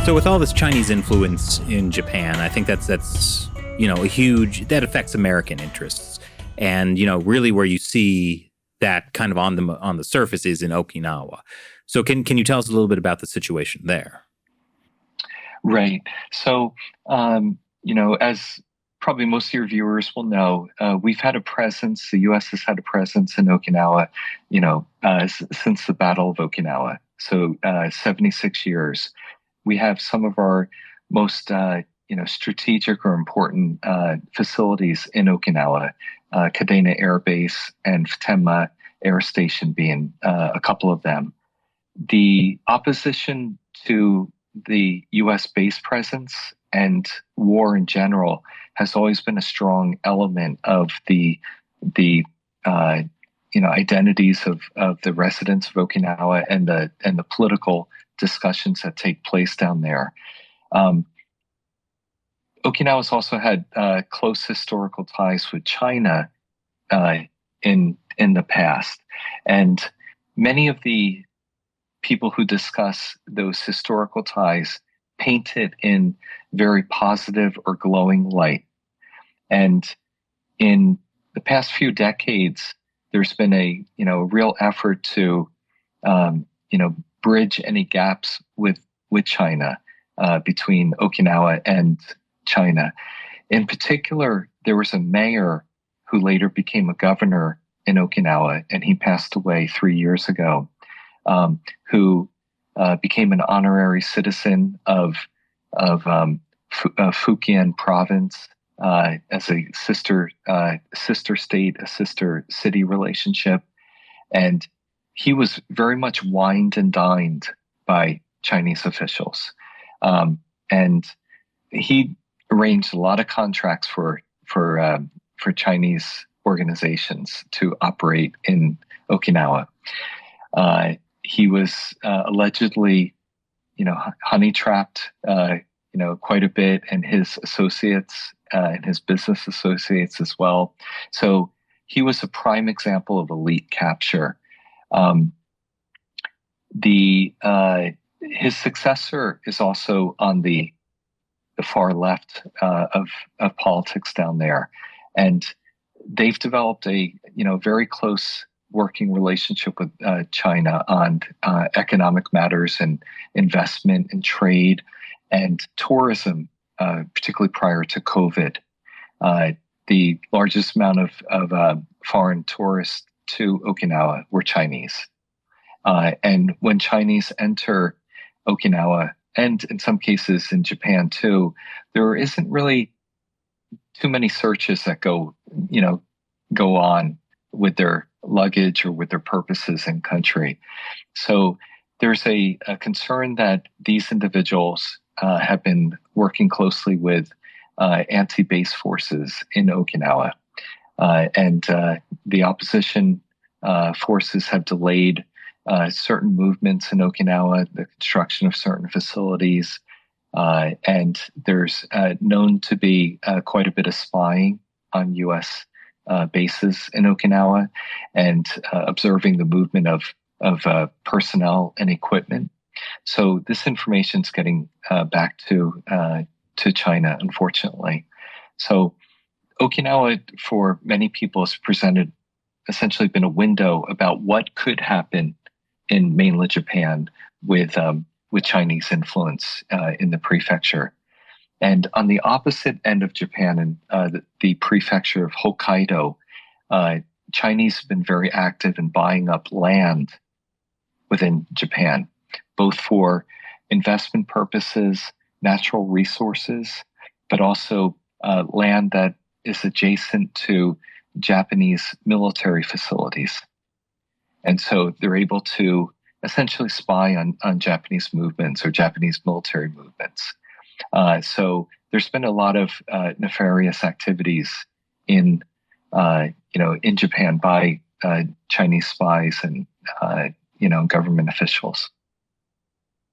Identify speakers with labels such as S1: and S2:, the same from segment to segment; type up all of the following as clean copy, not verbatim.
S1: So with all this Chinese influence in Japan, I think that's a huge that affects American interests, and really where you see that kind of on the surface is in Okinawa. So can you tell us a little bit about the situation there?
S2: Right. So, as probably most of your viewers will know, we've had a presence, the U.S. has had a presence in Okinawa, since the Battle of Okinawa. So, 76 years. We have some of our most, strategic or important facilities in Okinawa, Kadena Air Base and Futenma Air Station being a couple of them. The opposition to the U.S. base presence and war in general has always been a strong element of the identities of the residents of Okinawa and the political discussions that take place down there. Okinawa's also had close historical ties with China in the past, and many of the people who discuss those historical ties paint it in very positive or glowing light. And in the past few decades, there's been a real effort to bridge any gaps with China between Okinawa and China. In particular, there was a mayor who later became a governor in Okinawa, and he passed away 3 years ago, who became an honorary citizen of Fujian province as a sister state, a sister city relationship, and he was very much wined and dined by Chinese officials, and he arranged a lot of contracts for Chinese organizations to operate in Okinawa. He was allegedly, honey trapped, quite a bit, and his associates and his business associates as well. So he was a prime example of elite capture. His successor is also on the far left of politics down there, and they've developed a very close working relationship with China on economic matters and investment and trade and tourism, particularly prior to COVID. The largest amount of foreign tourists to Okinawa were Chinese. And when Chinese enter Okinawa, and in some cases in Japan too, there isn't really too many searches that go on with their luggage or with their purposes in country. So there's a concern that these individuals have been working closely with anti-base forces in Okinawa. And the opposition forces have delayed certain movements in Okinawa, the construction of certain facilities, and there's known to be quite a bit of spying on U.S. Bases in Okinawa and observing the movement of personnel and equipment. So this information is getting back to China, unfortunately. So Okinawa, for many people, has essentially been a window about what could happen in mainland Japan with Chinese influence in the prefecture. And on the opposite end of Japan, in the prefecture of Hokkaido, Chinese have been very active in buying up land within Japan, both for investment purposes, natural resources, but also land that is adjacent to Japanese military facilities. And so they're able to essentially spy on Japanese movements or Japanese military movements. So there's been a lot of nefarious activities in Japan by Chinese spies and government officials.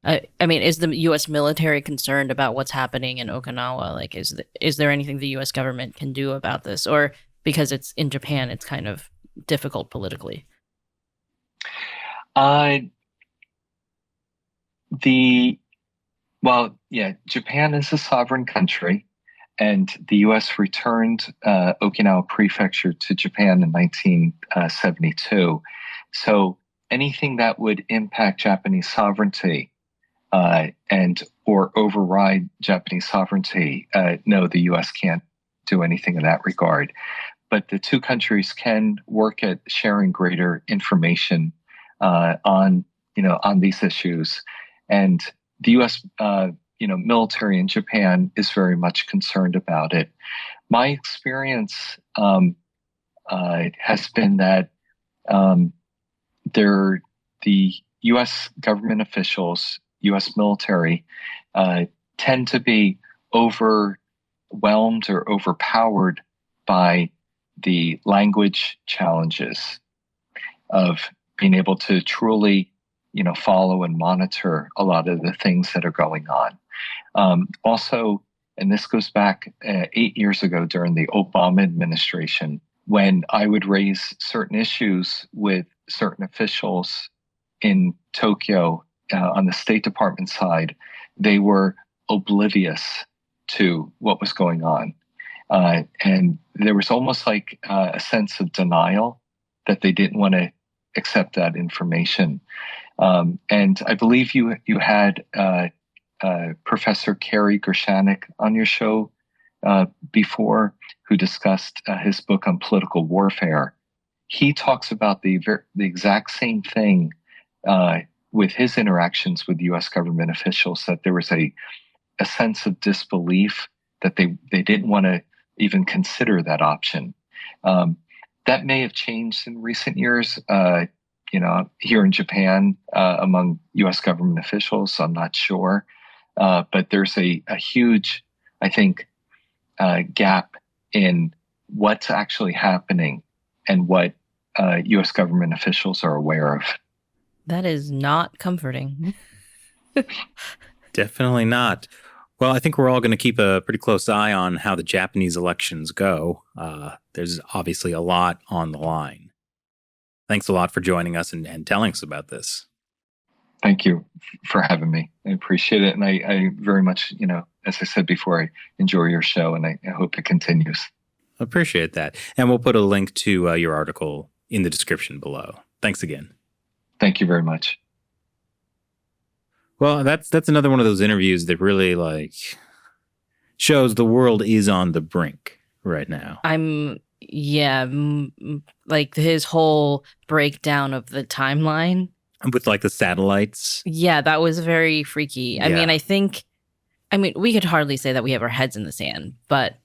S3: I mean, is the U.S. military concerned about what's happening in Okinawa? Like, is there anything the U.S. government can do about this, or because it's in Japan, it's kind of difficult politically?
S2: The Well, yeah, Japan is a sovereign country, and the U.S. returned Okinawa Prefecture to Japan in 1972. So anything that would impact Japanese sovereignty and or override Japanese sovereignty, no, the U.S. can't do anything in that regard. But the two countries can work at sharing greater information on these issues, and the U.S. Military in Japan is very much concerned about it. My experience has been that the U.S. government officials, U.S. military, tend to be overwhelmed or overpowered by the language challenges of being able to truly, follow and monitor a lot of the things that are going on. Also, and this goes back 8 years ago during the Obama administration, when I would raise certain issues with certain officials in Tokyo on the State Department side, they were oblivious to what was going on. And there was almost like a sense of denial that they didn't want to accept that information. And I believe you had Professor Kerry Gershanik on your show before, who discussed his book on political warfare. He talks about the exact same thing with his interactions with U.S. government officials, that there was a sense of disbelief that they didn't want to even consider that option. That may have changed in recent years, here in Japan among U.S. government officials. I'm not sure. But there's a huge, I think, gap in what's actually happening and what U.S. government officials are aware of.
S3: That is not comforting.
S1: Definitely not. Well, I think we're all going to keep a pretty close eye on how the Japanese elections go. There's obviously a lot on the line. Thanks a lot for joining us and telling us about this.
S2: Thank you for having me. I appreciate it. And I very much, as I said before, I enjoy your show, and I hope it continues.
S1: Appreciate that. And we'll put a link to your article in the description below. Thanks again.
S2: Thank you very much.
S1: Well, that's another one of those interviews that really shows the world is on the brink right now.
S3: Like his whole breakdown of the timeline
S1: with the satellites.
S3: Yeah, that was very freaky. I mean, we could hardly say that we have our heads in the sand, but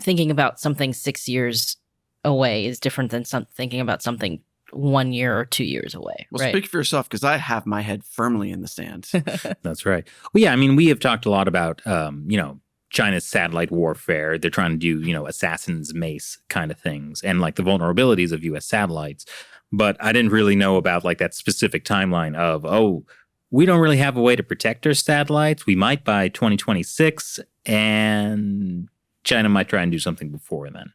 S3: thinking about something 6 years away is different than thinking about something 1 year or 2 years away.
S4: Well,
S3: right?
S4: Speak for yourself, because I have my head firmly in the sand.
S1: That's right. Well, yeah, I mean, we have talked a lot about, China's satellite warfare. They're trying to do, assassin's mace kind of things, and the vulnerabilities of U.S. satellites. But I didn't really know about that specific timeline of, we don't really have a way to protect our satellites. We might by 2026, and China might try and do something before then.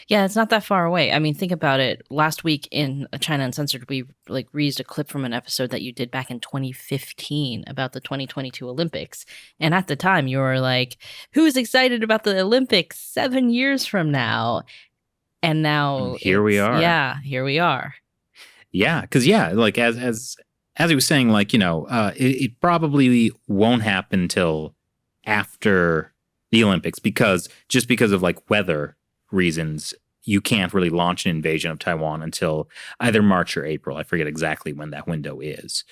S3: Yeah, it's not that far away. I mean, think about it. Last week in China Uncensored, we reused a clip from an episode that you did back in 2015 about the 2022 Olympics. And at the time, you were like, who's excited about the Olympics 7 years from now? And now
S1: here we are.
S3: Yeah, here we are.
S1: Yeah, because as he was saying, it probably won't happen till after the Olympics because of weather reasons, you can't really launch an invasion of Taiwan until either March or April. I forget exactly when that window is.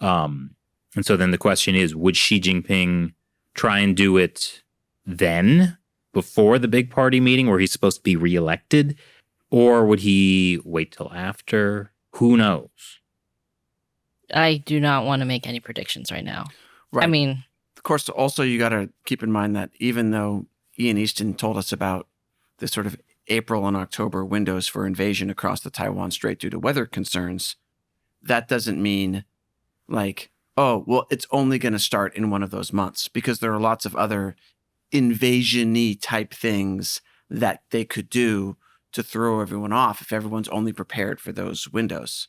S1: And so then the question is, would Xi Jinping try and do it then, before the big party meeting where he's supposed to be reelected? Or would he wait till after? Who knows?
S3: I do not want to make any predictions right now.
S4: Right.
S3: I mean,
S4: of course, also you got to keep in mind that even though Ian Easton told us about the sort of April and October windows for invasion across the Taiwan Strait due to weather concerns, that doesn't mean it's only going to start in one of those months, because there are lots of other invasion-y type things that they could do to throw everyone off if everyone's only prepared for those windows.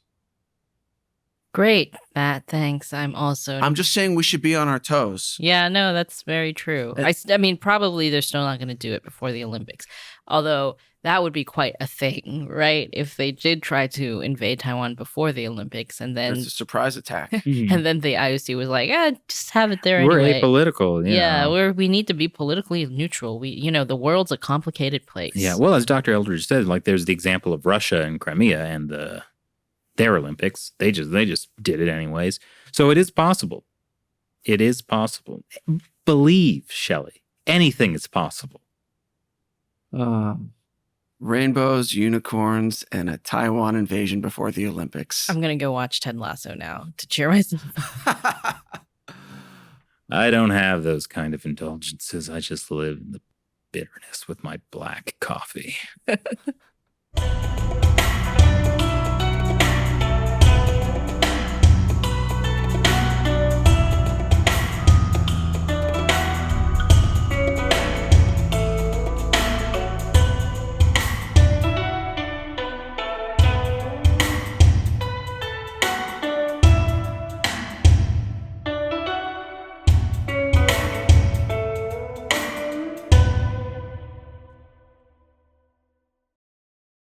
S3: Great, Matt. Thanks. I'm
S4: just saying we should be on our toes.
S3: Yeah, no, that's very true. I mean, probably they're still not going to do it before the Olympics. Although that would be quite a thing, right? If they did try to invade Taiwan before the Olympics and then
S4: It's a surprise attack.
S3: and then the IOC was like, just have it there
S1: We're
S3: anyway.
S1: apolitical.
S3: We need to be politically neutral. The world's a complicated place.
S1: Yeah, well, as Dr. Eldridge said, like there's the example of Russia and Crimea and their Olympics. They just did it anyways. So it is possible. It is possible. Believe, Shelley. Anything is possible.
S4: Rainbows, unicorns, and a Taiwan invasion before the Olympics.
S3: I'm going to go watch Ted Lasso now to cheer myself up.
S1: I don't have those kind of indulgences. I just live in the bitterness with my black coffee.